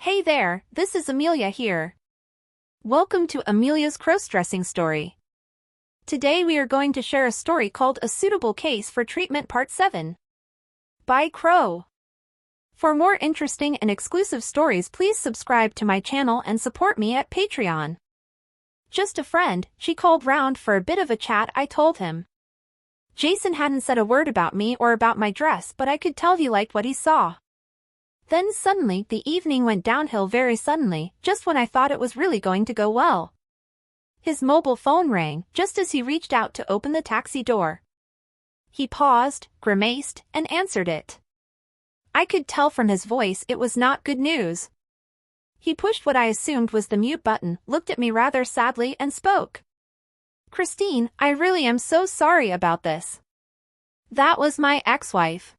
Hey there, this is Amelia here. Welcome to Amelia's crossdressing story. Today we are going to share a story called A Suitable Case for Treatment Part 7 by Crow. For more interesting and exclusive stories, please subscribe to my channel and support me at Patreon. Just a friend, she called round for a bit of a chat. I told him. Jason hadn't said a word about me or about my dress, but I could tell he liked what he saw. Then suddenly the evening went downhill very suddenly, just when I thought it was really going to go well. His mobile phone rang just as he reached out to open the taxi door. He paused, grimaced, and answered it. I could tell from his voice it was not good news. He pushed what I assumed was the mute button, looked at me rather sadly, and spoke. Christine, I really am so sorry about this. That was my ex-wife.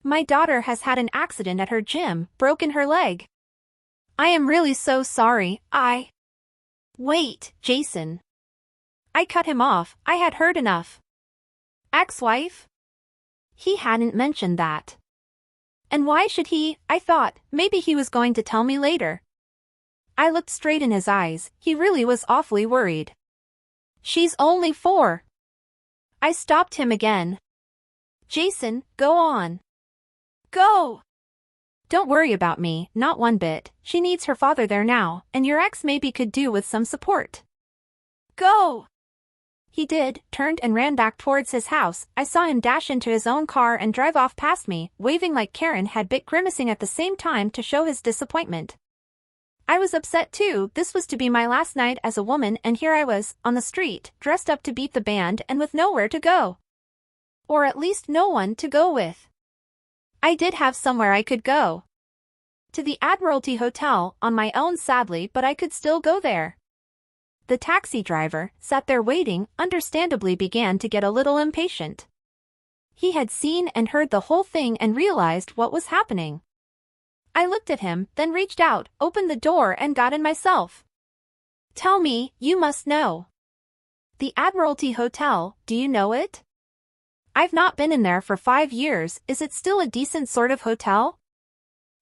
My daughter has had an accident at her gym, broken her leg. I am really so sorry. Wait, Jason. I cut him off. I had heard enough. Ex-wife? He hadn't mentioned that. And why should he? I thought, maybe he was going to tell me later. I looked straight in his eyes. He really was awfully worried. She's only 4. I stopped him again. Jason, go on. Go! Don't worry about me, not one bit. She needs her father there now, and your ex maybe could do with some support. Go! He did, turned and ran back towards his house. I saw him dash into his own car and drive off past me, waving like Karen had bit, grimacing at the same time to show his disappointment. I was upset too. This was to be my last night as a woman, and here I was, on the street, dressed up to beat the band and with nowhere to go. Or at least no one to go with. I did have somewhere I could go. To the Admiralty Hotel, on my own sadly, but I could still go there. The taxi driver, sat there waiting, understandably began to get a little impatient. He had seen and heard the whole thing and realized what was happening. I looked at him, then reached out, opened the door and got in myself. Tell me, you must know. The Admiralty Hotel, do you know it? I've not been in there for 5 years. Is it still a decent sort of hotel?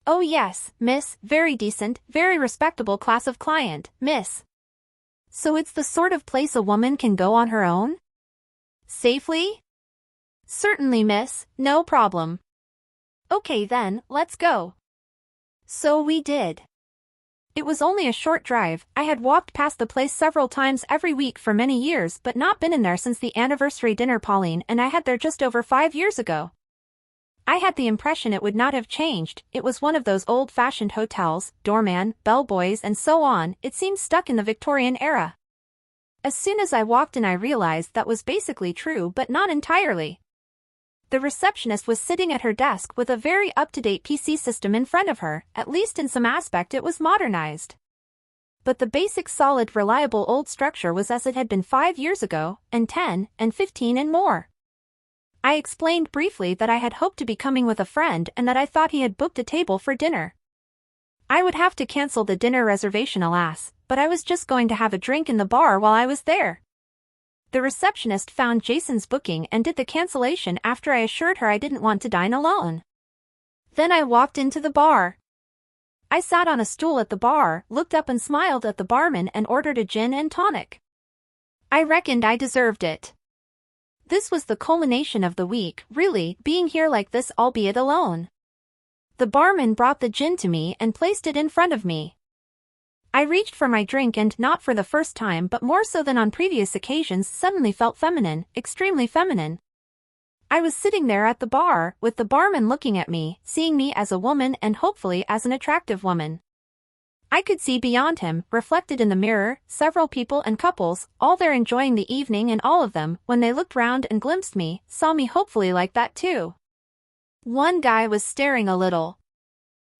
Oh yes, miss, very decent, very respectable class of client, miss. So it's the sort of place a woman can go on her own? Safely? Certainly, miss, no problem. Okay then, let's go. So we did. It was only a short drive. I had walked past the place several times every week for many years but not been in there since the anniversary dinner Pauline and I had there just over 5 years ago. I had the impression it would not have changed. It was one of those old-fashioned hotels, doorman, bellboys and so on. It seemed stuck in the Victorian era. As soon as I walked in I realized that was basically true but not entirely. The receptionist was sitting at her desk with a very up-to-date PC system in front of her. At least in some aspect it was modernized. But the basic solid reliable old structure was as it had been 5 years ago, and 10, and 15 and more. I explained briefly that I had hoped to be coming with a friend and that I thought he had booked a table for dinner. I would have to cancel the dinner reservation alas, but I was just going to have a drink in the bar while I was there. The receptionist found Jason's booking and did the cancellation after I assured her I didn't want to dine alone. Then I walked into the bar. I sat on a stool at the bar, looked up and smiled at the barman and ordered a gin and tonic. I reckoned I deserved it. This was the culmination of the week, really, being here like this albeit alone. The barman brought the gin to me and placed it in front of me. I reached for my drink and, not for the first time but more so than on previous occasions, suddenly felt feminine, extremely feminine. I was sitting there at the bar, with the barman looking at me, seeing me as a woman and hopefully as an attractive woman. I could see beyond him, reflected in the mirror, several people and couples, all there enjoying the evening, and all of them, when they looked round and glimpsed me, saw me hopefully like that too. One guy was staring a little.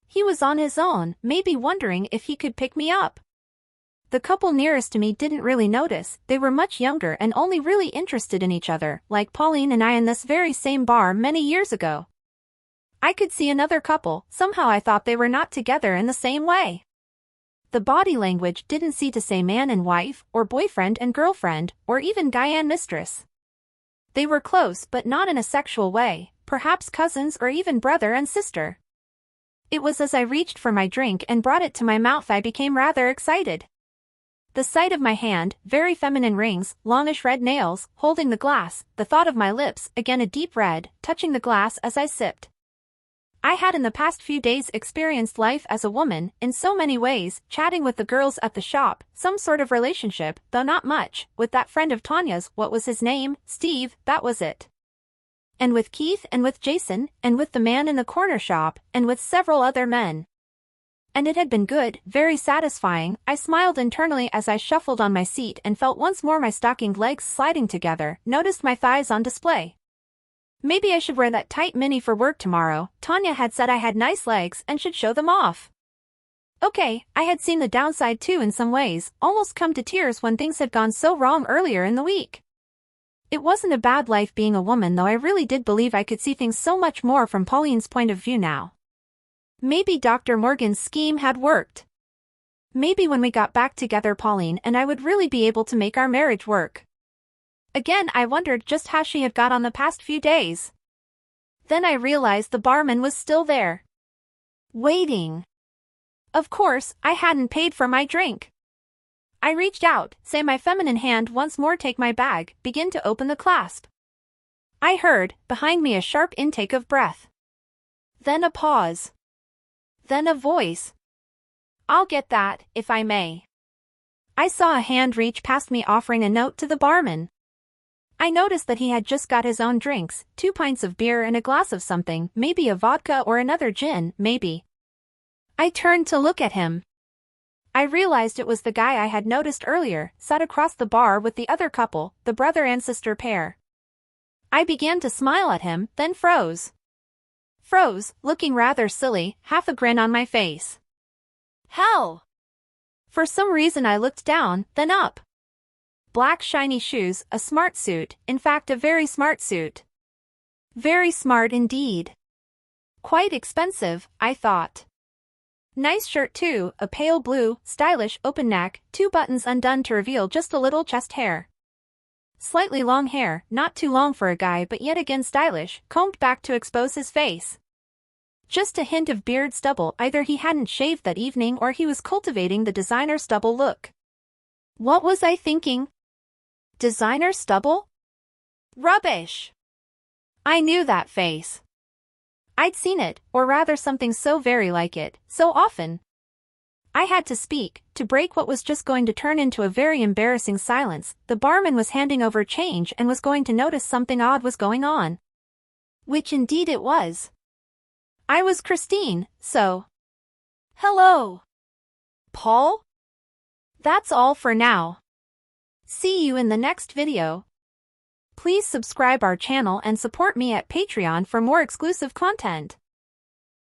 He was on his own, maybe wondering if he could pick me up. The couple nearest to me didn't really notice. They were much younger and only really interested in each other, like Pauline and I in this very same bar many years ago. I could see another couple. Somehow I thought they were not together in the same way. The body language didn't seem to say man and wife, or boyfriend and girlfriend, or even guy and mistress. They were close but not in a sexual way, perhaps cousins or even brother and sister. It was as I reached for my drink and brought it to my mouth I became rather excited. The sight of my hand, very feminine rings, longish red nails, holding the glass, the thought of my lips, again a deep red, touching the glass as I sipped. I had in the past few days experienced life as a woman, in so many ways, chatting with the girls at the shop, some sort of relationship, though not much, with that friend of Tanya's, what was his name, Steve, that was it. And with Keith and with Jason, and with the man in the corner shop, and with several other men. And it had been good, very satisfying. I smiled internally as I shuffled on my seat and felt once more my stockinged legs sliding together, noticed my thighs on display. Maybe I should wear that tight mini for work tomorrow. Tanya had said I had nice legs and should show them off. Okay, I had seen the downside too in some ways, almost come to tears when things had gone so wrong earlier in the week. It wasn't a bad life being a woman, though I really did believe I could see things so much more from Pauline's point of view now. Maybe Dr. Morgan's scheme had worked. Maybe when we got back together Pauline and I would really be able to make our marriage work. Again I wondered just how she had got on the past few days. Then I realized the barman was still there. Waiting. Of course, I hadn't paid for my drink. I reached out, say my feminine hand once more take my bag, begin to open the clasp. I heard, behind me a sharp intake of breath. Then a pause. Then a voice. I'll get that, if I may. I saw a hand reach past me offering a note to the barman. I noticed that he had just got his own drinks, 2 pints of beer and a glass of something, maybe a vodka or another gin, maybe. I turned to look at him. I realized it was the guy I had noticed earlier, sat across the bar with the other couple, the brother and sister pair. I began to smile at him, then froze. Looking rather silly, half a grin on my face. Hell! For some reason I looked down, then up. Black shiny shoes, a smart suit, in fact a very smart suit. Very smart indeed. Quite expensive, I thought. Nice shirt too, a pale blue, stylish, open neck, 2 buttons undone to reveal just a little chest hair. Slightly long hair, not too long for a guy but yet again stylish, combed back to expose his face. Just a hint of beard stubble, either he hadn't shaved that evening or he was cultivating the designer stubble look. What was I thinking? Designer stubble? Rubbish! I knew that face. I'd seen it, or rather something so very like it, so often. I had to speak, to break what was just going to turn into a very embarrassing silence. The barman was handing over change and was going to notice something odd was going on. Which indeed it was. I was Christine, so. Hello. Paul? That's all for now. See you in the next video. Please subscribe our channel and support me at Patreon for more exclusive content.